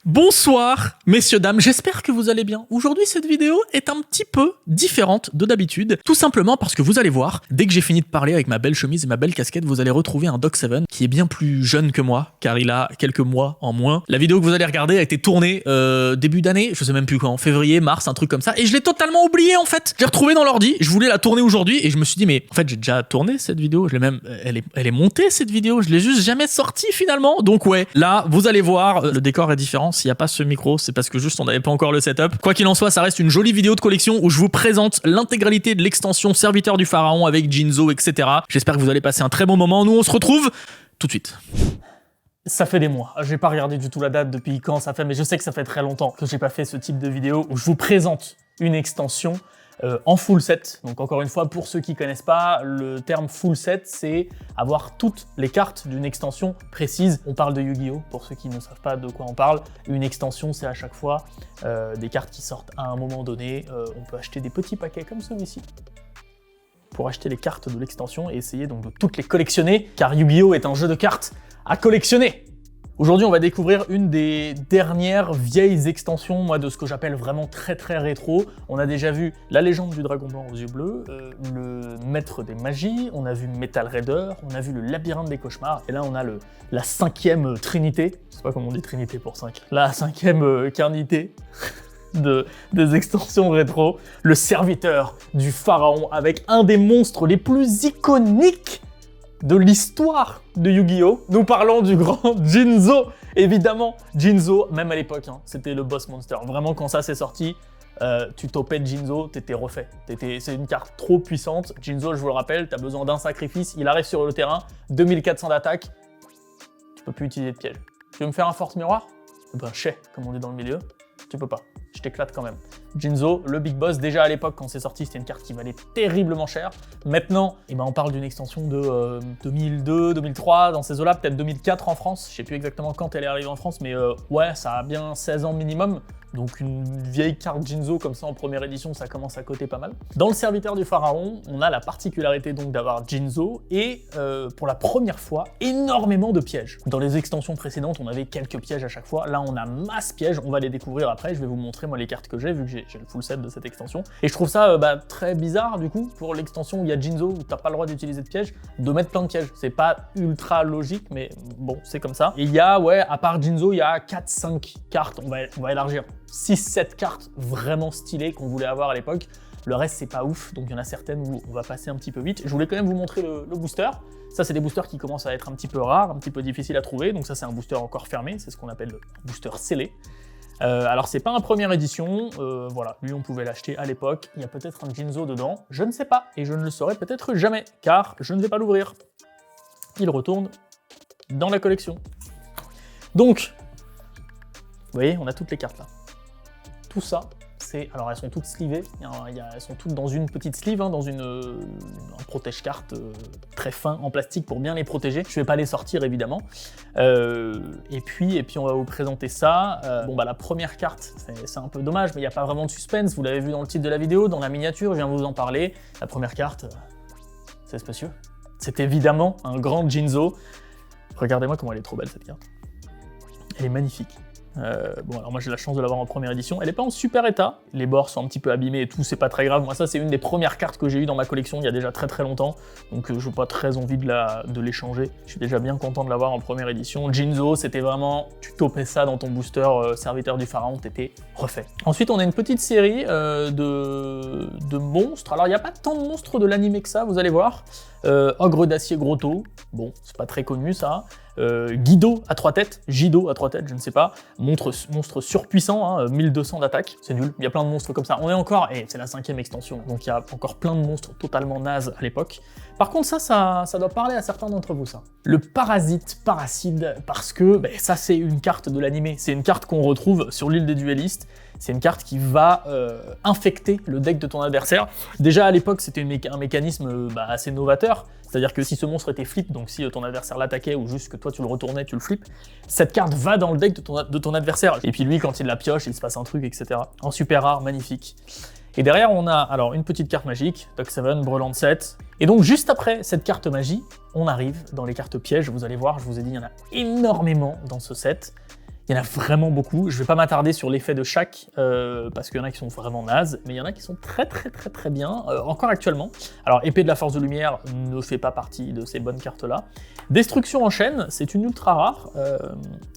Bonsoir, messieurs, dames, j'espère que vous allez bien. Aujourd'hui, cette vidéo est un petit peu différente de d'habitude, tout simplement parce que vous allez voir, dès que j'ai fini de parler avec ma belle chemise et ma belle casquette, vous allez retrouver un Doc7 qui est bien plus jeune que moi, car il a quelques mois en moins. La vidéo que vous allez regarder a été tournée début d'année, je sais même plus quand, février, mars, un truc comme ça, et je l'ai totalement oublié en fait. J'ai retrouvé dans l'ordi, je voulais la tourner aujourd'hui, et je me suis dit, mais en fait, j'ai déjà tourné cette vidéo, je l'ai même, elle est montée cette vidéo, je l'ai juste jamais sortie finalement. Donc ouais, là, vous allez voir, le décor est différent. S'il n'y a pas ce micro, c'est parce que juste on n'avait pas encore le setup. Quoi qu'il en soit, ça reste une jolie vidéo de collection où je vous présente l'intégralité de l'extension Serviteur du Pharaon avec Jinzo, etc. J'espère que vous allez passer un très bon moment. Nous, on se retrouve tout de suite. Ça fait des mois, j'ai pas regardé du tout la date depuis quand ça fait, mais je sais que ça fait très longtemps que j'ai pas fait ce type de vidéo où je vous présente une extension en full set. Donc encore une fois, pour ceux qui connaissent pas, le terme full set, c'est avoir toutes les cartes d'une extension précise. On parle de Yu-Gi-Oh! Pour ceux qui ne savent pas de quoi on parle. Une extension, c'est à chaque fois des cartes qui sortent à un moment donné. On peut acheter des petits paquets comme celui-ci pour acheter les cartes de l'extension et essayer donc de toutes les collectionner, car Yu-Gi-Oh! Est un jeu de cartes à collectionner. Aujourd'hui, on va découvrir une des dernières vieilles extensions, moi, de ce que j'appelle vraiment très rétro. On a déjà vu la légende du dragon blanc aux yeux bleus, le maître des magies, on a vu Metal Raider, on a vu le labyrinthe des cauchemars, et là on a la cinquième trinité, je sais pas comment on dit trinité pour 5, la cinquième carnité des extensions rétro, le serviteur du pharaon, avec un des monstres les plus iconiques de l'histoire de Yu-Gi-Oh! Nous parlons du grand Jinzo. Évidemment, Jinzo, même à l'époque, hein, c'était le boss monster. Vraiment, quand ça s'est sorti, tu topais Jinzo, t'étais refait. C'est une carte trop puissante. Jinzo, je vous le rappelle, t'as besoin d'un sacrifice. Il arrive sur le terrain, 2400 d'attaque. Tu peux plus utiliser de piège. Tu veux me faire un force miroir? Ben, chais, comme on dit dans le milieu. Tu peux pas. Je t'éclate quand même. Jinzo, le big boss, déjà à l'époque quand c'est sorti, c'était une carte qui valait terriblement cher. Maintenant, eh ben, on parle d'une extension de 2002, 2003, dans ces eaux-là, peut-être 2004 en France. Je sais plus exactement quand elle est arrivée en France, mais ouais, ça a bien 16 ans minimum. Donc une vieille carte Jinzo comme ça en première édition, ça commence à coter pas mal. Dans le serviteur du pharaon, on a la particularité donc d'avoir Jinzo et pour la première fois, énormément de pièges. Dans les extensions précédentes, on avait quelques pièges à chaque fois. Là, on a masse pièges, on va les découvrir après. Je vais vous montrer moi les cartes que j'ai, vu que j'ai le full set de cette extension. Et je trouve ça très bizarre du coup, pour l'extension où il y a Jinzo, où t'as pas le droit d'utiliser de pièges, de mettre plein de pièges. C'est pas ultra logique, mais bon, c'est comme ça. Et il y a, ouais, à part Jinzo, il y a 4-5 cartes, on va élargir. 6-7 cartes vraiment stylées qu'on voulait avoir à l'époque. Le reste, c'est pas ouf, donc il y en a certaines où on va passer un petit peu vite. Je voulais quand même vous montrer le booster. Ça, c'est des boosters qui commencent à être un petit peu rares, un petit peu difficiles à trouver. Donc ça, c'est un booster encore fermé, c'est ce qu'on appelle le booster scellé. Alors, c'est pas un première édition, voilà, lui, on pouvait l'acheter à l'époque. Il y a peut-être un Jinzo dedans, je ne sais pas, et je ne le saurai peut-être jamais, car je ne vais pas l'ouvrir. Il retourne dans la collection. Donc, vous voyez, on a toutes les cartes là. Tout ça, alors elles sont toutes slivées, elles sont toutes dans une petite sleeve, hein, dans un protège-carte très fin en plastique pour bien les protéger. Je vais pas les sortir évidemment. Et puis on va vous présenter ça. La première carte, c'est un peu dommage, mais il n'y a pas vraiment de suspense. Vous l'avez vu dans le titre de la vidéo, dans la miniature, je viens vous en parler. La première carte, c'est ce monsieur. C'est évidemment un grand Jinzo. Regardez-moi comment elle est trop belle cette carte. Elle est magnifique. Alors moi j'ai la chance de l'avoir en première édition, elle est pas en super état, les bords sont un petit peu abîmés et tout, c'est pas très grave. Moi ça c'est une des premières cartes que j'ai eues dans ma collection il y a déjà très longtemps, donc je n'ai pas très envie de l'échanger. Je suis déjà bien content de l'avoir en première édition. Jinzo, c'était vraiment, tu topais ça dans ton booster serviteur du pharaon, t'étais refait. Ensuite on a une petite série de monstres, alors il n'y a pas tant de monstres de l'animé que ça, vous allez voir. Ogre d'acier Grotto, bon c'est pas très connu ça. Guido à 3 têtes, Gido à 3 têtes, je ne sais pas, monstre surpuissant, hein, 1200 d'attaque, c'est nul, il y a plein de monstres comme ça. On est encore, et c'est la 5e extension, donc il y a encore plein de monstres totalement nazes à l'époque. Par contre ça doit parler à certains d'entre vous ça. Le Paracide, parce que ça c'est une carte de l'animé, c'est une carte qu'on retrouve sur l'île des duellistes. C'est une carte qui va infecter le deck de ton adversaire. Déjà à l'époque, c'était un mécanisme assez novateur. C'est-à-dire que si ce monstre était flip, donc si ton adversaire l'attaquait ou juste que toi tu le retournais, tu le flippes, cette carte va dans le deck de ton adversaire. Et puis lui, quand il la pioche, il se passe un truc, etc. En super rare, magnifique. Et derrière, on a alors une petite carte magique, Doc7, Breland 7. Et donc juste après cette carte magie, on arrive dans les cartes pièges. Vous allez voir, je vous ai dit, il y en a énormément dans ce set. Il y en a vraiment beaucoup. Je vais pas m'attarder sur l'effet de chaque, parce qu'il y en a qui sont vraiment nazes, mais il y en a qui sont très bien, encore actuellement. Alors, Épée de la Force de Lumière ne fait pas partie de ces bonnes cartes-là. Destruction en chaîne, c'est une ultra rare.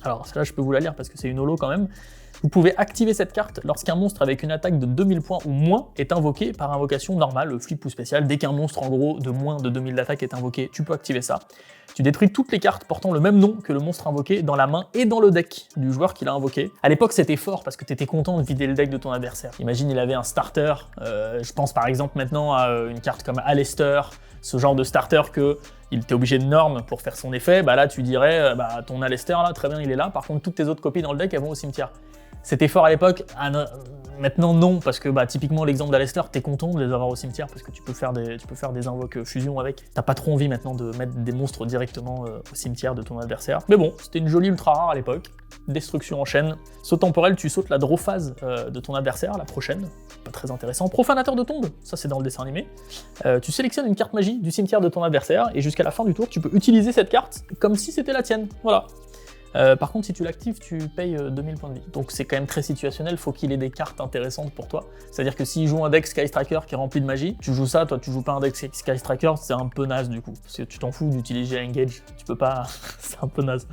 Alors, celle-là, je peux vous la lire parce que c'est une holo quand même. Vous pouvez activer cette carte lorsqu'un monstre avec une attaque de 2000 points ou moins est invoqué par invocation normale, flip ou spéciale. Dès qu'un monstre en gros de moins de 2000 d'attaque est invoqué, tu peux activer ça. Tu détruis toutes les cartes portant le même nom que le monstre invoqué dans la main et dans le deck du joueur qui l'a invoqué. À l'époque, c'était fort parce que t'étais content de vider le deck de ton adversaire. Imagine, il avait un starter, je pense par exemple maintenant à une carte comme Alester, ce genre de starter que il était obligé de norme pour faire son effet, bah là tu dirais, bah ton Alester là, très bien il est là, par contre toutes tes autres copies dans le deck elles vont au cimetière. C'était fort à l'époque, maintenant non, parce que bah, typiquement l'exemple d'Alester, t'es content de les avoir au cimetière parce que tu peux faire des invoques fusion avec. T'as pas trop envie maintenant de mettre des monstres directement au cimetière de ton adversaire. Mais bon, c'était une jolie ultra rare à l'époque. Destruction en chaîne. Saut temporel, tu sautes la draw phase de ton adversaire, la prochaine. Pas très intéressant. Profanateur de tombe, ça c'est dans le dessin animé. Tu sélectionnes une carte magie du cimetière de ton adversaire et jusqu'à la fin du tour, tu peux utiliser cette carte comme si c'était la tienne. Voilà. Par contre, si tu l'actives, tu payes 2000 points de vie. Donc c'est quand même très situationnel, faut qu'il ait des cartes intéressantes pour toi. C'est-à-dire que s'il joue un deck Sky Striker qui est rempli de magie, tu joues ça, toi tu joues pas un deck Sky Striker, c'est un peu naze du coup. Parce que tu t'en fous d'utiliser Engage, tu peux pas, c'est un peu naze.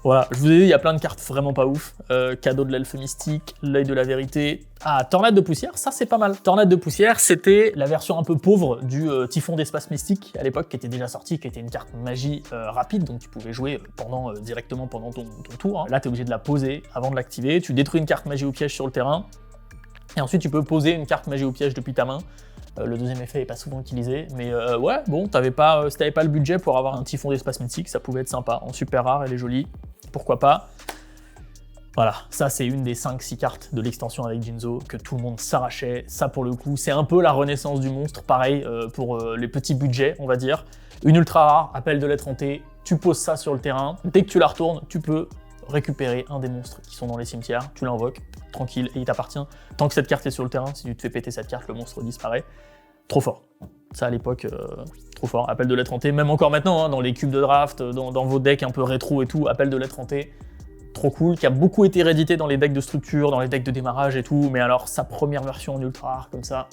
Voilà, je vous ai dit, il y a plein de cartes vraiment pas ouf. Cadeau de l'elfe mystique, l'œil de la vérité. Ah, Tornade de poussière, ça c'est pas mal. Tornade de poussière, c'était la version un peu pauvre du Typhon d'espace mystique à l'époque, qui était déjà sorti, qui était une carte magie rapide, donc tu pouvais jouer directement pendant ton tour. Hein. Là, tu es obligé de la poser avant de l'activer. Tu détruis une carte magie ou piège sur le terrain, et ensuite tu peux poser une carte magie ou piège depuis ta main. Le deuxième effet est pas souvent utilisé, mais ouais, bon, si t'avais pas le budget pour avoir un Typhon d'espace mystique, ça pouvait être sympa. En super rare, elle est jolie. Pourquoi pas. Voilà, ça c'est une des 5-6 cartes de l'extension avec Jinzo que tout le monde s'arrachait. Ça pour le coup, c'est un peu la renaissance du monstre, pareil pour les petits budgets, on va dire. Une ultra rare, appel de lettre hantée, tu poses ça sur le terrain. Dès que tu la retournes, tu peux récupérer un des monstres qui sont dans les cimetières, tu l'invoques, tranquille, et il t'appartient. Tant que cette carte est sur le terrain, si tu te fais péter cette carte, le monstre disparaît. Trop fort. Ça à l'époque, trop fort. Appel de lettre hantée, même encore maintenant, hein, dans les cubes de draft, dans vos decks un peu rétro et tout, appel de lettre hantée, trop cool, qui a beaucoup été réédité dans les decks de structure, dans les decks de démarrage et tout, mais alors sa première version en ultra rare comme ça,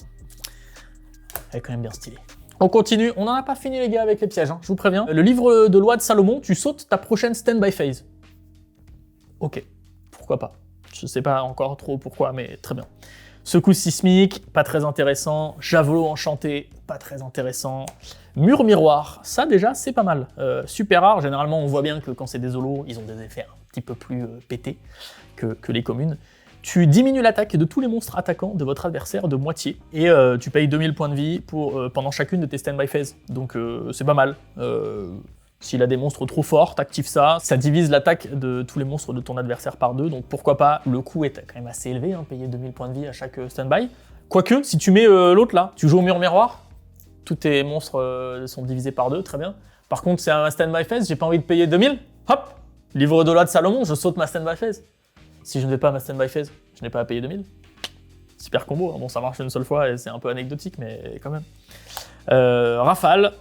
elle est quand même bien stylée. On continue, on n'en a pas fini les gars avec les pièges, hein, je vous préviens. Le livre de loi de Salomon, tu sautes ta prochaine stand-by phase. Ok, pourquoi pas. Je sais pas encore trop pourquoi, mais très bien. Secousse sismique, pas très intéressant. Javelot enchanté, pas très intéressant. Mur miroir, ça déjà c'est pas mal. Super rare, généralement on voit bien que quand c'est des holos, ils ont des effets un petit peu plus pétés que les communes. Tu diminues l'attaque de tous les monstres attaquants de votre adversaire de moitié, et tu payes 2000 points de vie pendant chacune de tes stand-by phases. Donc c'est pas mal. S'il a des monstres trop forts, t'actives ça, ça divise l'attaque de tous les monstres de ton adversaire par 2, donc pourquoi pas, le coût est quand même assez élevé, hein, payer 2000 points de vie à chaque stand-by. Quoique, si tu mets l'autre là, tu joues au mur miroir, tous tes monstres sont divisés par 2, très bien. Par contre, c'est un stand-by phase, j'ai pas envie de payer 2000, hop, livre de loi de Salomon, je saute ma stand-by phase. Si je ne vais pas à ma stand-by phase, je n'ai pas à payer 2000. Super combo, hein. Bon ça marche une seule fois et c'est un peu anecdotique, mais quand même. Rafale.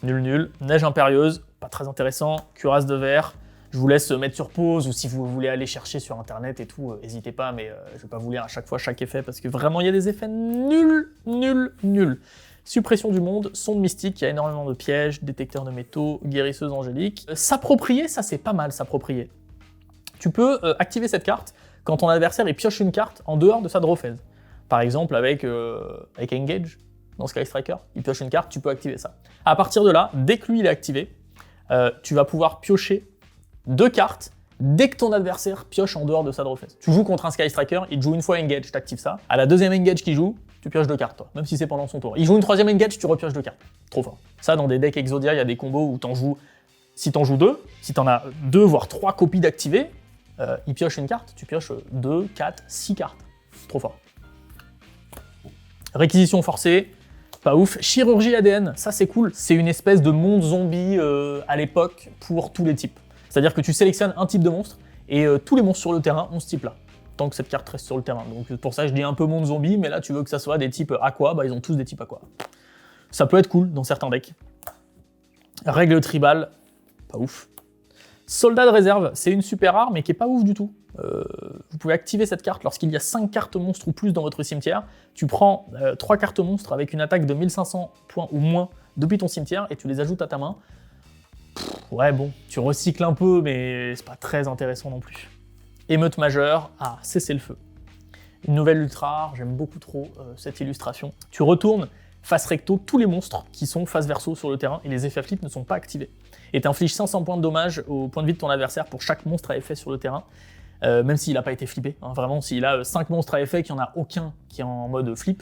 Nul. Neige impérieuse, pas très intéressant. Cuirasse de verre, je vous laisse mettre sur pause, ou si vous voulez aller chercher sur internet et tout, n'hésitez pas, mais je vais pas vous lire à chaque fois chaque effet, parce que vraiment il y a des effets nuls. Suppression du monde, sonde mystique, il y a énormément de pièges, détecteur de métaux, guérisseuse angélique. S'approprier, ça c'est pas mal, s'approprier. Tu peux activer cette carte quand ton adversaire il pioche une carte en dehors de sa draw phase. Par exemple avec Engage. Dans Sky Striker, il pioche une carte, tu peux activer ça. À partir de là, dès que lui il est activé, tu vas pouvoir piocher 2 cartes dès que ton adversaire pioche en dehors de sa draw phase. Tu joues contre un Sky Striker, il joue une fois Engage, t'actives ça. À la deuxième Engage qu'il joue, tu pioches 2 cartes, toi, même si c'est pendant son tour. Il joue une troisième Engage, tu repioches 2 cartes. Trop fort. Ça, dans des decks Exodia, il y a des combos où si t'en joues 2, si t'en as 2 voire 3 copies d'activer, il pioche une carte, tu pioches 2, 4, 6 cartes. Trop fort. Réquisition forcée. Pas ouf. Chirurgie ADN, ça c'est cool. C'est une espèce de monde zombie à l'époque pour tous les types. C'est-à-dire que tu sélectionnes un type de monstre et tous les monstres sur le terrain ont ce type-là. Tant que cette carte reste sur le terrain. Donc pour ça je dis un peu monde zombie, mais là tu veux que ça soit des types aqua, bah ils ont tous des types aqua. Ça peut être cool dans certains decks. Règle tribale, pas ouf. Soldat de réserve, c'est une super rare, mais qui est pas ouf du tout. Vous pouvez activer cette carte lorsqu'il y a 5 cartes monstres ou plus dans votre cimetière. Tu prends 3 cartes monstres avec une attaque de 1500 points ou moins depuis ton cimetière et tu les ajoutes à ta main. Ouais bon, tu recycles un peu, mais c'est pas très intéressant non plus. Émeute majeure, cessez le feu. Une nouvelle ultra rare, j'aime beaucoup trop cette illustration. Tu retournes face recto tous les monstres qui sont face verso sur le terrain et les effets flip ne sont pas activés. Et tu infliges 500 points de dommage au point de vie de ton adversaire pour chaque monstre à effet sur le terrain, même s'il n'a pas été flippé. Hein, vraiment, s'il a 5 monstres à effet, qu'il n'y en a aucun qui est en mode flip,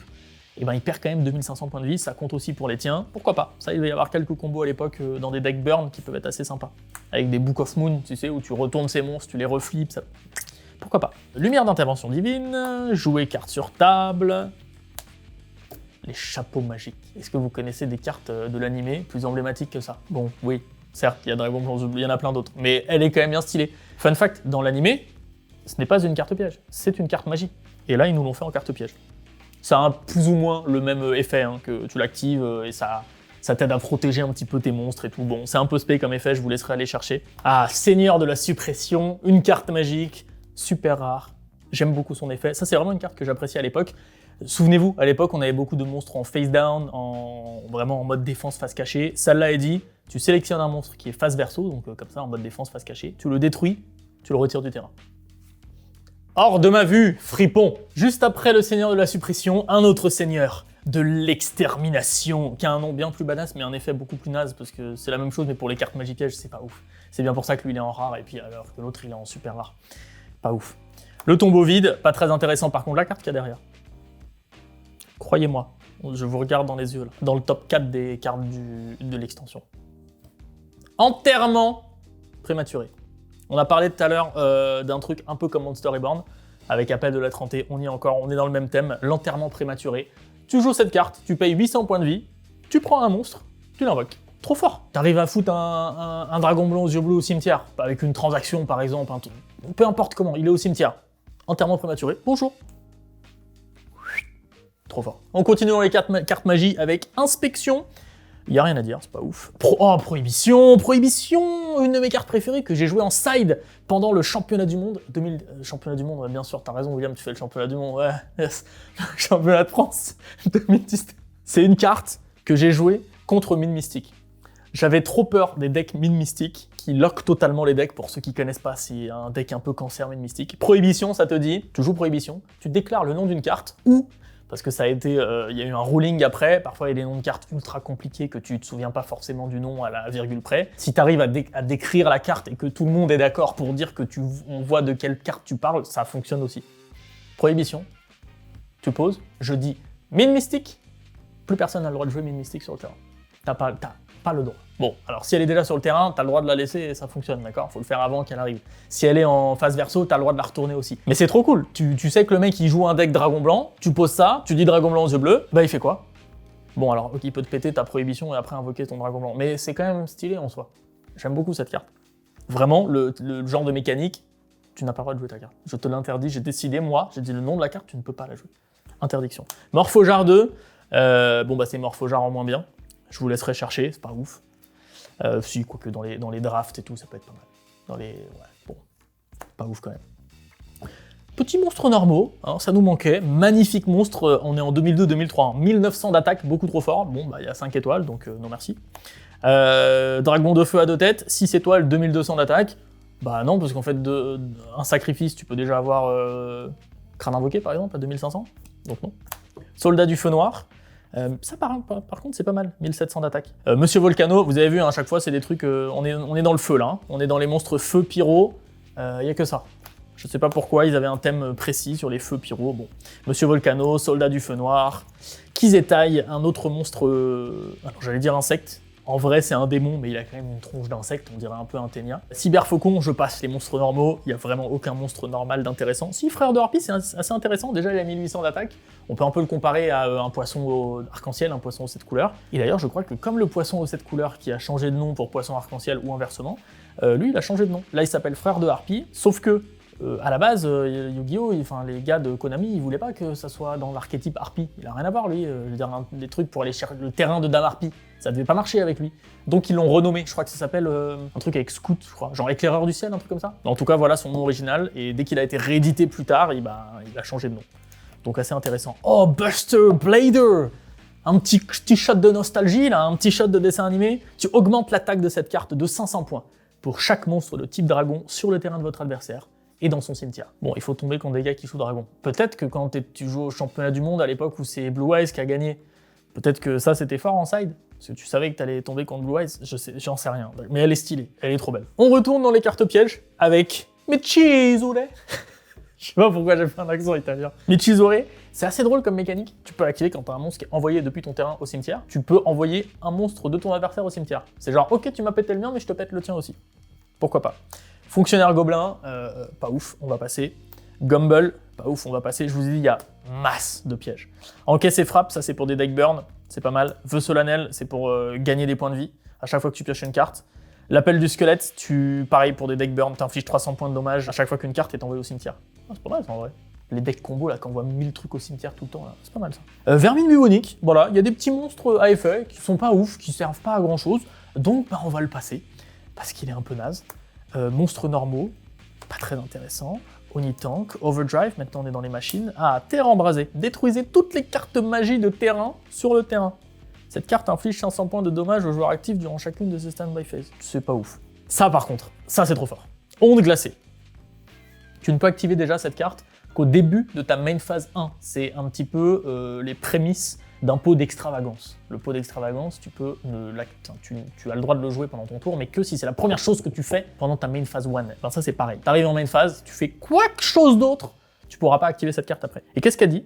et ben il perd quand même 2500 points de vie, ça compte aussi pour les tiens. Pourquoi pas? Ça, il va y avoir quelques combos à l'époque dans des decks burn qui peuvent être assez sympas. Avec des Book of Moon, tu sais, où tu retournes ces monstres, tu les reflippes, ça... Pourquoi pas? Lumière d'intervention divine, jouer carte sur table... Les chapeaux magiques. Est-ce que vous connaissez des cartes de l'animé plus emblématiques que ça? Bon, oui, certes, il y a Dragon Ball Z, il y en a plein d'autres, mais elle est quand même bien stylée. Fun fact, dans l'animé, ce n'est pas une carte piège, c'est une carte magie. Et là, ils nous l'ont fait en carte piège. Ça a plus ou moins le même effet, hein, que tu l'actives et ça t'aide à protéger un petit peu tes monstres et tout. Bon, c'est un peu spé comme effet, je vous laisserai aller chercher. Seigneur de la suppression, une carte magique, super rare. J'aime beaucoup son effet. Ça, c'est vraiment une carte que j'appréciais à l'époque. Souvenez-vous, à l'époque, on avait beaucoup de monstres en face down, vraiment en mode défense face cachée. Celle-là est dit, tu sélectionnes un monstre qui est face verso, donc comme ça, en mode défense face cachée, tu le détruis, tu le retires du terrain. Hors de ma vue, fripon. Juste après le seigneur de la suppression, un autre seigneur de l'extermination, qui a un nom bien plus badass, mais un effet beaucoup plus naze, parce que c'est la même chose, mais pour les cartes magiques pièges, c'est pas ouf. C'est bien pour ça que lui, il est en rare, et puis alors que l'autre, il est en super rare. Pas ouf. Le tombeau vide, pas très intéressant, par contre, la carte qu'il y a derrière. Croyez-moi, je vous regarde dans les yeux, là, dans le top 4 des cartes de l'extension. Enterrement prématuré. On a parlé tout à l'heure d'un truc un peu comme Monster Reborn, avec Appel de la 30, on y est encore, on est dans le même thème, l'enterrement prématuré. Tu joues cette carte, tu payes 800 points de vie, tu prends un monstre, tu l'invoques. Trop fort. T'arrives à foutre un dragon blanc aux yeux bleus au cimetière, avec une transaction par exemple, peu importe comment, il est au cimetière. Enterrement prématuré, bonjour. Trop fort. On continue dans les cartes magie avec inspection. Il n'y a rien à dire, c'est pas ouf. Prohibition, prohibition, une de mes cartes préférées que j'ai joué en side pendant le championnat du monde. Championnat du monde, ouais, bien sûr, t'as raison William, tu fais le championnat du monde, ouais, yes. Championnat de France 2010. C'est une carte que j'ai jouée contre Mine Mystique. J'avais trop peur des decks Mine Mystique qui lockent totalement les decks. Pour ceux qui connaissent pas, c'est un deck un peu cancer Mine Mystique. Prohibition, ça te dit, tu joues prohibition, tu déclares le nom d'une carte ou... Parce que ça a été, il y a eu un ruling après, parfois il y a des noms de cartes ultra compliqués que tu te souviens pas forcément du nom à la virgule près. Si tu arrives à décrire la carte et que tout le monde est d'accord pour dire que on voit de quelle carte tu parles, ça fonctionne aussi. Prohibition, tu poses, je dis Mine Mystique, plus personne n'a le droit de jouer Mine Mystique sur le terrain. T'as pas le droit. Bon, alors si elle est déjà sur le terrain, t'as le droit de la laisser et ça fonctionne, d'accord? Faut le faire avant qu'elle arrive. Si elle est en face verso, t'as le droit de la retourner aussi. Mais c'est trop cool. Tu sais que le mec il joue un deck dragon blanc, tu poses ça, tu dis dragon blanc aux yeux bleus, bah il fait quoi? Bon alors, ok, il peut te péter ta prohibition et après invoquer ton dragon blanc. Mais c'est quand même stylé en soi. J'aime beaucoup cette carte. Vraiment, le genre de mécanique, tu n'as pas le droit de jouer ta carte. Je te l'interdis, j'ai décidé, moi, j'ai dit le nom de la carte, tu ne peux pas la jouer. Interdiction. Morphojar 2, bon bah c'est Morphojar en moins bien. Je vous laisserai chercher, c'est pas ouf. Si, quoique dans les drafts et tout, ça peut être pas mal. Ouais, bon, pas ouf quand même. Petits monstres normaux, hein, ça nous manquait. Magnifique monstre, on est en 2002-2003, hein, 1900 d'attaque, beaucoup trop fort. Bon, bah il y a 5 étoiles, donc non merci. Dragon de feu à 2 têtes, 6 étoiles, 2200 d'attaque. Bah non, parce qu'en fait, un sacrifice, tu peux déjà avoir crâne invoqué par exemple, à 2500. Donc non. Soldat du feu noir. Ça par contre c'est pas mal, 1700 d'attaque. Monsieur Volcano, vous avez vu, hein, à chaque fois c'est des trucs, on est dans le feu là, hein. On est dans les monstres feu pyro, y a que ça. Je sais pas pourquoi, ils avaient un thème précis sur les feux pyro, bon. Monsieur Volcano, soldat du feu noir, Kizetai, un autre monstre, alors j'allais dire insecte, en vrai c'est un démon mais il a quand même une tronche d'insecte, on dirait un peu un ténia. Cyberfaucon, je passe les monstres normaux, il y a vraiment aucun monstre normal d'intéressant. Si, frère de Harpie c'est assez intéressant, déjà il a 1800 d'attaque, on peut un peu le comparer à un poisson arc-en-ciel, un poisson aux 7 couleurs. Et d'ailleurs je crois que comme le poisson aux 7 couleurs qui a changé de nom pour poisson arc-en-ciel ou inversement, lui il a changé de nom. Là il s'appelle frère de Harpie, sauf que À la base, Yu-Gi-Oh, enfin les gars de Konami, ils voulaient pas que ça soit dans l'archétype Harpie. Il a rien à voir lui. Je veux dire, des trucs pour aller chercher le terrain de Dame Harpie, ça devait pas marcher avec lui. Donc ils l'ont renommé. Je crois que ça s'appelle un truc avec Scout, je crois, genre éclaireur du ciel, un truc comme ça. En tout cas, voilà son nom original. Et dès qu'il a été réédité plus tard, il a changé de nom. Donc assez intéressant. Oh, Buster Blader! Un petit shot de nostalgie, là, un petit shot de dessin animé. Tu augmentes l'attaque de cette carte de 500 points pour chaque monstre de type dragon sur le terrain de votre adversaire et dans son cimetière. Bon, il faut tomber contre des gars qui jouent dragon. Peut-être que quand tu joues au championnat du monde à l'époque où c'est Blue Eyes qui a gagné, peut-être que ça c'était fort en side, parce que tu savais que t'allais tomber contre Blue Eyes, j'en sais rien. Mais elle est stylée, elle est trop belle. On retourne dans les cartes pièges avec Michizure. Je sais pas pourquoi j'ai fait un accent italien. Michizure, c'est assez drôle comme mécanique. Tu peux l'activer quand t'as un monstre qui est envoyé depuis ton terrain au cimetière. Tu peux envoyer un monstre de ton adversaire au cimetière. C'est genre, ok, tu m'as pété le mien, mais je te pète le tien aussi. Pourquoi pas. Fonctionnaire gobelin, pas ouf, on va passer. Gumble, pas ouf, on va passer. Je vous ai dit, il y a masse de pièges. Encaisse et frappe, ça c'est pour des deck burn, c'est pas mal. Vœu solennel, c'est pour gagner des points de vie à chaque fois que tu pioches une carte. L'appel du squelette, pareil pour des decks burn, t'infliges 300 points de dommages à chaque fois qu'une carte est envoyée au cimetière. Ah, c'est pas mal ça en vrai. Les decks combo là, quand on voit 1000 trucs au cimetière tout le temps, là, c'est pas mal ça. Vermine bubonique, voilà, il y a des petits monstres à effet qui sont pas ouf, qui servent pas à grand chose, donc on va le passer, parce qu'il est un peu naze. Monstres normaux, pas très intéressant. Oni Tank, Overdrive, maintenant on est dans les machines. Ah, terre embrasée, détruisez toutes les cartes magie de terrain sur le terrain. Cette carte inflige 500 points de dommages aux joueurs actifs durant chacune de ses standby phases. C'est pas ouf. Ça par contre, ça c'est trop fort. Onde glacée. Tu ne peux activer déjà cette carte qu'au début de ta main phase 1. C'est un petit peu les prémices d'un pot d'extravagance. Le pot d'extravagance, tu as le droit de le jouer pendant ton tour, mais que si c'est la première chose que tu fais pendant ta main phase 1. Ben ça c'est pareil. Tu arrives en main phase, tu fais quelque chose d'autre, tu pourras pas activer cette carte après. Et qu'est-ce qu'elle dit?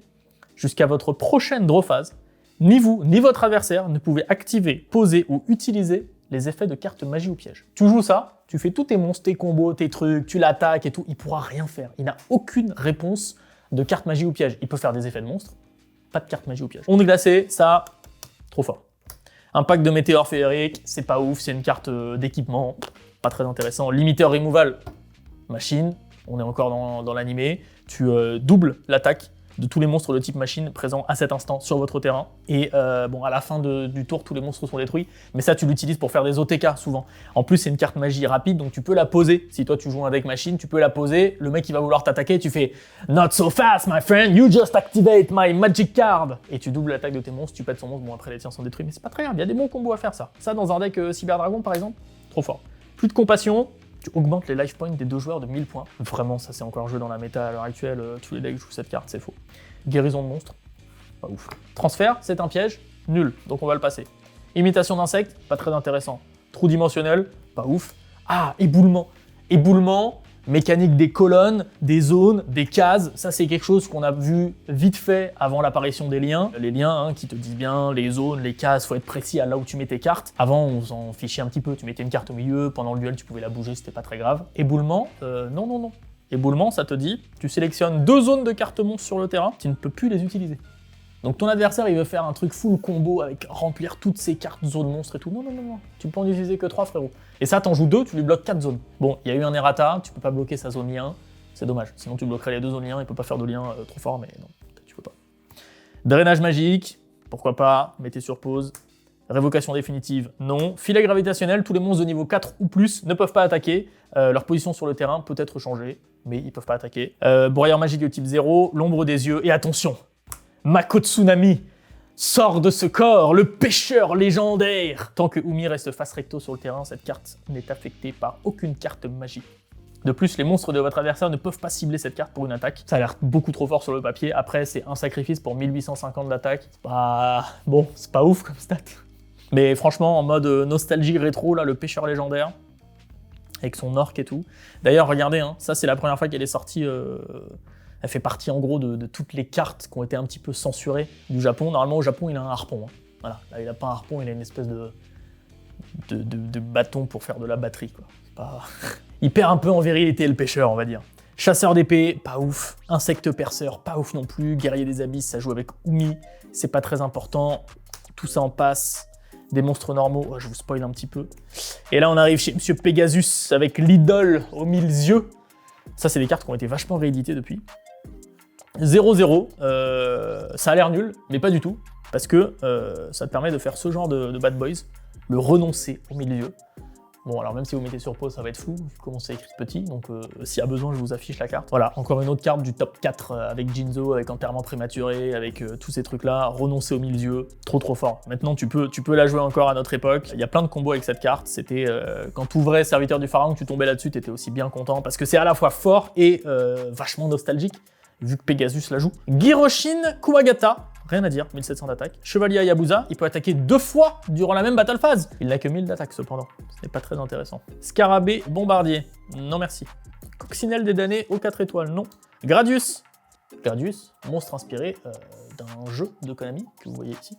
Jusqu'à votre prochaine draw phase, ni vous, ni votre adversaire ne pouvez activer, poser ou utiliser les effets de cartes magie ou piège. Tu joues ça, tu fais tous tes monstres, tes combos, tes trucs, tu l'attaques et tout, il pourra rien faire. Il n'a aucune réponse de carte magie ou piège. Il peut faire des effets de monstres, pas de carte magie ou piège. Onde glacée, ça, trop fort. Impact de météore féerique, c'est pas ouf, c'est une carte d'équipement, pas très intéressant. Limiteur removal, machine, on est encore dans l'animé. Tu doubles l'attaque de tous les monstres de type machine présents à cet instant sur votre terrain. Et bon, à la fin du tour, tous les monstres sont détruits. Mais ça, tu l'utilises pour faire des OTK souvent. En plus, c'est une carte magie rapide, donc tu peux la poser. Si toi, tu joues un deck machine, tu peux la poser. Le mec, il va vouloir t'attaquer. Tu fais « Not so fast, my friend. You just activate my magic card. » Et tu doubles l'attaque de tes monstres. Tu pètes son monstre. Bon, après, les tiens sont détruits, mais c'est pas très grave. Il y a des bons combos à faire, ça. Ça, dans un deck Cyber Dragon, par exemple, trop fort. Plus de compassion. Tu augmentes les life points des deux joueurs de 1000 points. Vraiment, ça c'est encore joué dans la méta à l'heure actuelle. Tous les decks jouent cette carte, c'est faux. Guérison de monstre, pas ouf. Transfert, c'est un piège, nul, donc on va le passer. Imitation d'insectes, pas très intéressant. Trou dimensionnel, pas ouf. Ah, éboulement. Éboulement, mécanique des colonnes, des zones, des cases, ça c'est quelque chose qu'on a vu vite fait avant l'apparition des liens. Les liens qui te disent bien, les zones, les cases, faut être précis à là où tu mets tes cartes. Avant on s'en fichait un petit peu, tu mettais une carte au milieu, pendant le duel tu pouvais la bouger, c'était pas très grave. Éboulement, non. Éboulement, ça te dit, tu sélectionnes 2 zones de cartes monstres sur le terrain, tu ne peux plus les utiliser. Donc ton adversaire, il veut faire un truc full combo avec remplir toutes ses cartes zones monstres et tout. Non. Tu peux en utiliser que 3, frérot. Et ça, t'en joues 2, tu lui bloques 4 zones. Bon, il y a eu un errata, tu peux pas bloquer sa zone lien, c'est dommage. Sinon, tu bloquerais les 2 zones lien, il peut pas faire de lien trop fort, mais non, tu peux pas. Drainage magique, pourquoi pas, mettez sur pause. Révocation définitive, non. Filet gravitationnel, tous les monstres de niveau 4 ou plus ne peuvent pas attaquer. Leur position sur le terrain peut être changée, mais ils peuvent pas attaquer. Broyeur magique de type 0, l'ombre des yeux, et attention, Mako Tsunami sort de ce corps, le pêcheur légendaire. Tant que Umi reste face recto sur le terrain, cette carte n'est affectée par aucune carte magie. De plus, les monstres de votre adversaire ne peuvent pas cibler cette carte pour une attaque. Ça a l'air beaucoup trop fort sur le papier. Après, c'est un sacrifice pour 1850 d'attaque. C'est pas... Bon, c'est pas ouf comme stat. Mais franchement, en mode nostalgie rétro, là, le pêcheur légendaire, avec son orc et tout. D'ailleurs, regardez, ça c'est la première fois qu'elle est sortie. Elle fait partie en gros de toutes les cartes qui ont été un petit peu censurées du Japon. Normalement, au Japon, il a un harpon. Voilà, là, il a pas un harpon, il a une espèce de bâton pour faire de la batterie, quoi. C'est pas... Il perd un peu en virilité, le pêcheur, on va dire. Chasseur d'épée, pas ouf. Insecte perceur, pas ouf non plus. Guerrier des abysses, ça joue avec Umi, c'est pas très important. Tout ça en passe. Des monstres normaux, je vous spoil un petit peu. Et là, on arrive chez Monsieur Pegasus avec l'idole aux 1000 yeux. Ça, c'est des cartes qui ont été vachement rééditées depuis. 0-0, ça a l'air nul, mais pas du tout, parce que ça te permet de faire ce genre de bad boys, le renoncer au milieu. Bon, alors même si vous mettez sur pause, ça va être flou, vu comment c'est écrit petit, donc s'il y a besoin, je vous affiche la carte. Voilà, encore une autre carte du top 4 avec Jinzo, avec enterrement prématuré, avec tous ces trucs-là, renoncer au milieu, trop fort. Maintenant, tu peux la jouer encore à notre époque. Il y a plein de combos avec cette carte. C'était quand tu ouvrais Serviteur du Pharaon, que tu tombais là-dessus, t'étais aussi bien content, parce que c'est à la fois fort et vachement nostalgique, vu que Pegasus la joue. Giroshin Kuwagata. Rien à dire, 1700 d'attaque. Chevalier Hayabusa, il peut attaquer 2 fois durant la même battle phase. Il n'a que 1000 d'attaque cependant, ce n'est pas très intéressant. Scarabée Bombardier, non merci. Coccinelle des damnés aux 4 étoiles, non. Gradius, monstre inspiré d'un jeu de Konami, que vous voyez ici.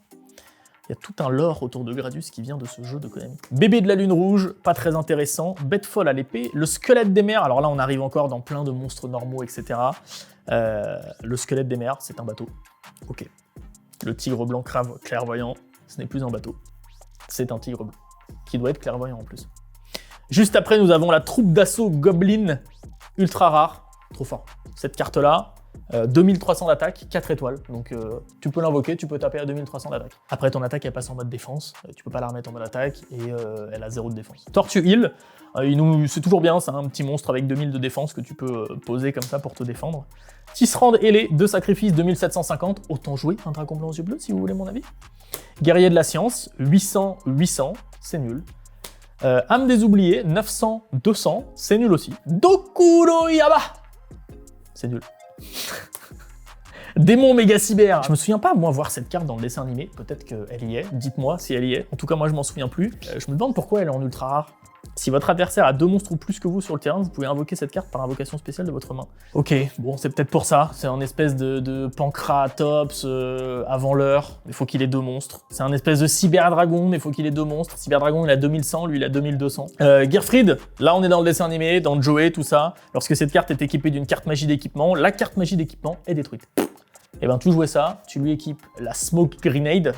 Il y a tout un lore autour de Gradius qui vient de ce jeu de Konami. Bébé de la Lune Rouge, pas très intéressant. Bête folle à l'épée. Le squelette des mers, alors là on arrive encore dans plein de monstres normaux, etc. Le squelette des mers, c'est un bateau. Ok. Le tigre blanc clairvoyant, ce n'est plus un bateau. C'est un tigre bleu, qui doit être clairvoyant en plus. Juste après, nous avons la troupe d'assaut Goblin, ultra rare, trop fort. Cette carte-là, 2300 d'attaque, 4 étoiles, donc tu peux l'invoquer, tu peux taper à 2300 d'attaque. Après, ton attaque, elle passe en mode défense, tu peux pas la remettre en mode attaque, et elle a 0 de défense. Tortue Hill, c'est toujours bien, c'est un petit monstre avec 2000 de défense que tu peux poser comme ça pour te défendre. Tisserand ailé, 2 sacrifices, 2750, autant jouer un dragon blanc aux yeux bleus si vous voulez mon avis. Guerrier de la science, 800, c'est nul. Âme des oubliés, 900, c'est nul aussi. Dokuro Yaba, c'est nul. Démon méga cyber. Je me souviens pas, moi, voir cette carte dans le dessin animé. Peut-être qu'elle y est. Dites-moi si elle y est. En tout cas, moi, je m'en souviens plus. Je me demande pourquoi elle est en ultra rare. Si votre adversaire a 2 monstres ou plus que vous sur le terrain, vous pouvez invoquer cette carte par invocation spéciale de votre main. Ok, bon, c'est peut-être pour ça. C'est un espèce de Pancratops avant l'heure, mais il faut qu'il ait 2 monstres. C'est un espèce de Cyberdragon, mais il faut qu'il ait 2 monstres. Cyberdragon, il a 2100, lui, il a 2200. Gearfried, là, on est dans le dessin animé, dans Joey, tout ça. Lorsque cette carte est équipée d'une carte magie d'équipement, la carte magie d'équipement est détruite. Et ben, tu jouais ça, tu lui équipes la Smoke Grenade,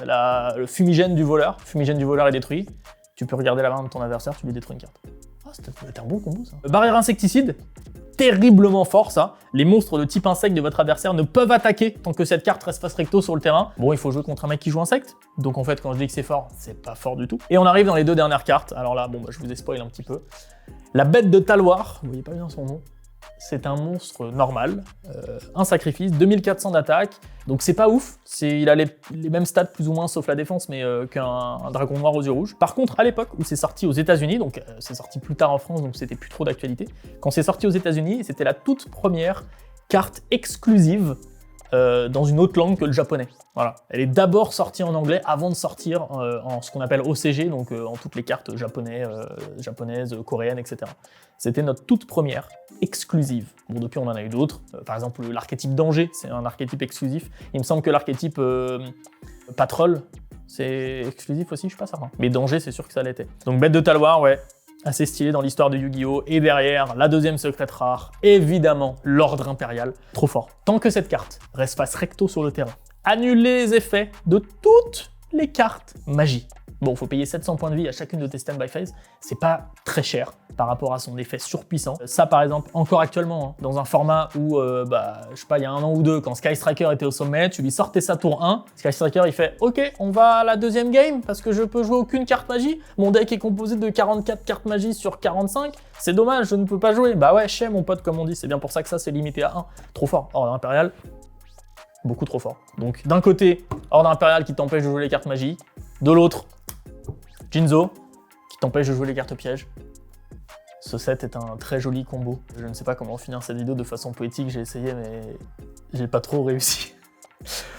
le fumigène du voleur. Le fumigène du voleur est détruit. Tu peux regarder la main de ton adversaire, tu lui détruis une carte. Ah, c'était un bon combo, ça. Barrière insecticide, terriblement fort, ça. Les monstres de type insecte de votre adversaire ne peuvent attaquer tant que cette carte reste face recto sur le terrain. Bon, il faut jouer contre un mec qui joue insecte. Donc en fait, quand je dis que c'est fort, c'est pas fort du tout. Et on arrive dans les 2 dernières cartes. Alors là, bon, je vous ai spoil un petit peu. La bête de Taloir, vous voyez pas bien son nom. C'est un monstre normal, un sacrifice, 2400 d'attaque, donc c'est pas ouf, il a les mêmes stats plus ou moins sauf la défense, mais qu'un dragon noir aux yeux rouges. Par contre, à l'époque où c'est sorti aux États-Unis, donc c'est sorti plus tard en France, donc c'était plus trop d'actualité, quand c'est sorti aux États-Unis, c'était la toute première carte exclusive dans une autre langue que le japonais. Voilà. Elle est d'abord sortie en anglais avant de sortir en ce qu'on appelle OCG, donc en toutes les cartes japonaises, coréennes, etc. C'était notre toute première exclusive. Bon, depuis on en a eu d'autres. Par exemple, l'archétype danger, c'est un archétype exclusif. Il me semble que l'archétype patrol, c'est exclusif aussi, je suis pas certain. Mais danger, c'est sûr que ça l'était. Donc bête de Taloir, ouais. Assez stylé dans l'histoire de Yu-Gi-Oh! Et derrière, la deuxième secrète rare, évidemment, l'ordre impérial. Trop fort. Tant que cette carte reste face recto sur le terrain, annulez les effets de toutes les cartes magie. Bon, faut payer 700 points de vie à chacune de tes stand-by phase, c'est pas très cher par rapport à son effet surpuissant. Ça, par exemple, encore actuellement, hein, dans un format où, je sais pas, il y a 1 an ou 2, quand Sky Striker était au sommet, tu lui sortais sa tour 1, Sky Striker, il fait « Ok, on va à la deuxième game, parce que je peux jouer aucune carte magie. Mon deck est composé de 44 cartes magie sur 45, c'est dommage, je ne peux pas jouer. » Bah ouais, chez mon pote, comme on dit, c'est bien pour ça que ça, c'est limité à 1. Trop fort. Ordre impérial, beaucoup trop fort. Donc, d'un côté, Ordre impérial qui t'empêche de jouer les cartes magie, de l'autre, Jinzo, qui t'empêche de jouer les cartes pièges. Ce set est un très joli combo. Je ne sais pas comment finir cette vidéo de façon poétique, j'ai essayé, mais j'ai pas trop réussi.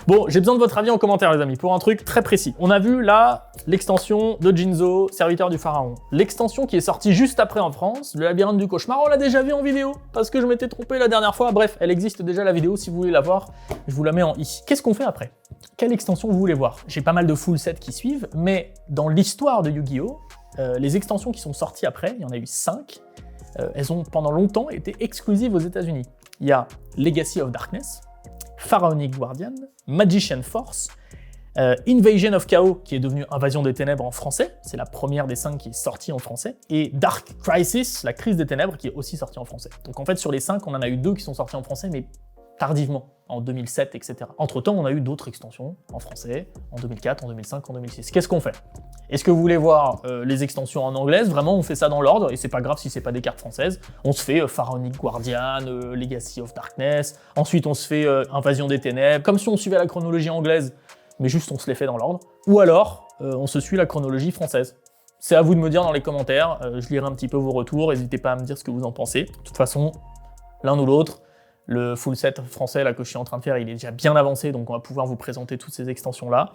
Bon, j'ai besoin de votre avis en commentaire, les amis, pour un truc très précis. On a vu là l'extension de Jinzo, Serviteur du Pharaon. L'extension qui est sortie juste après en France, le Labyrinthe du Cauchemar, on l'a déjà vu en vidéo, parce que je m'étais trompé la dernière fois. Bref, elle existe déjà la vidéo, si vous voulez la voir, je vous la mets en i. Qu'est-ce qu'on fait après? Quelle extension vous voulez voir? J'ai pas mal de full sets qui suivent, mais dans l'histoire de Yu-Gi-Oh! Les extensions qui sont sorties après, il y en a eu 5, elles ont pendant longtemps été exclusives aux États-Unis. Il y a Legacy of Darkness, Pharaonic Guardian, Magician Force, Invasion of Chaos, qui est devenu Invasion des Ténèbres en français, c'est la première des 5 qui est sortie en français, et Dark Crisis, la crise des ténèbres, qui est aussi sortie en français. Donc en fait, sur les 5, on en a eu 2 qui sont sortis en français, mais tardivement, en 2007, etc. Entre-temps, on a eu d'autres extensions en français, en 2004, en 2005, en 2006. Qu'est-ce qu'on fait? Est-ce que vous voulez voir les extensions en anglaise? Vraiment, on fait ça dans l'ordre, et c'est pas grave si c'est pas des cartes françaises. On se fait Pharaonic Guardian, Legacy of Darkness, ensuite on se fait Invasion des Ténèbres, comme si on suivait la chronologie anglaise, mais juste on se les fait dans l'ordre. Ou alors, on se suit la chronologie française. C'est à vous de me dire dans les commentaires, je lirai un petit peu vos retours, n'hésitez pas à me dire ce que vous en pensez. De toute façon, l'un ou l'autre, le full set français là, que je suis en train de faire, il est déjà bien avancé, donc on va pouvoir vous présenter toutes ces extensions-là.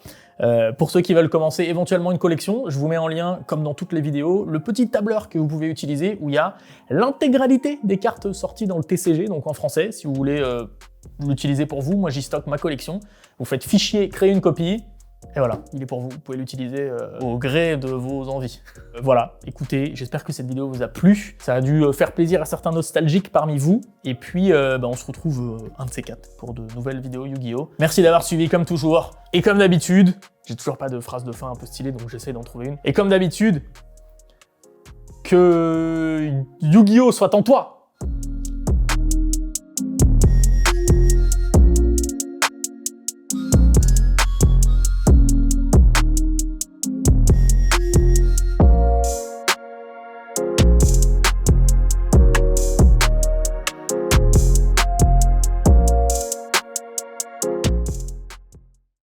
Pour ceux qui veulent commencer éventuellement une collection, je vous mets en lien, comme dans toutes les vidéos, le petit tableur que vous pouvez utiliser, où il y a l'intégralité des cartes sorties dans le TCG, donc en français, si vous voulez l'utiliser pour vous. Moi j'y stocke ma collection. Vous faites fichier, créer une copie, et voilà, il est pour vous. Vous pouvez l'utiliser au gré de vos envies. Voilà, écoutez, j'espère que cette vidéo vous a plu. Ça a dû faire plaisir à certains nostalgiques parmi vous. Et puis, on se retrouve un de ces 4 pour de nouvelles vidéos Yu-Gi-Oh! Merci d'avoir suivi comme toujours. Et comme d'habitude, j'ai toujours pas de phrase de fin un peu stylée, donc j'essaie d'en trouver une. Et comme d'habitude, que Yu-Gi-Oh! Soit en toi!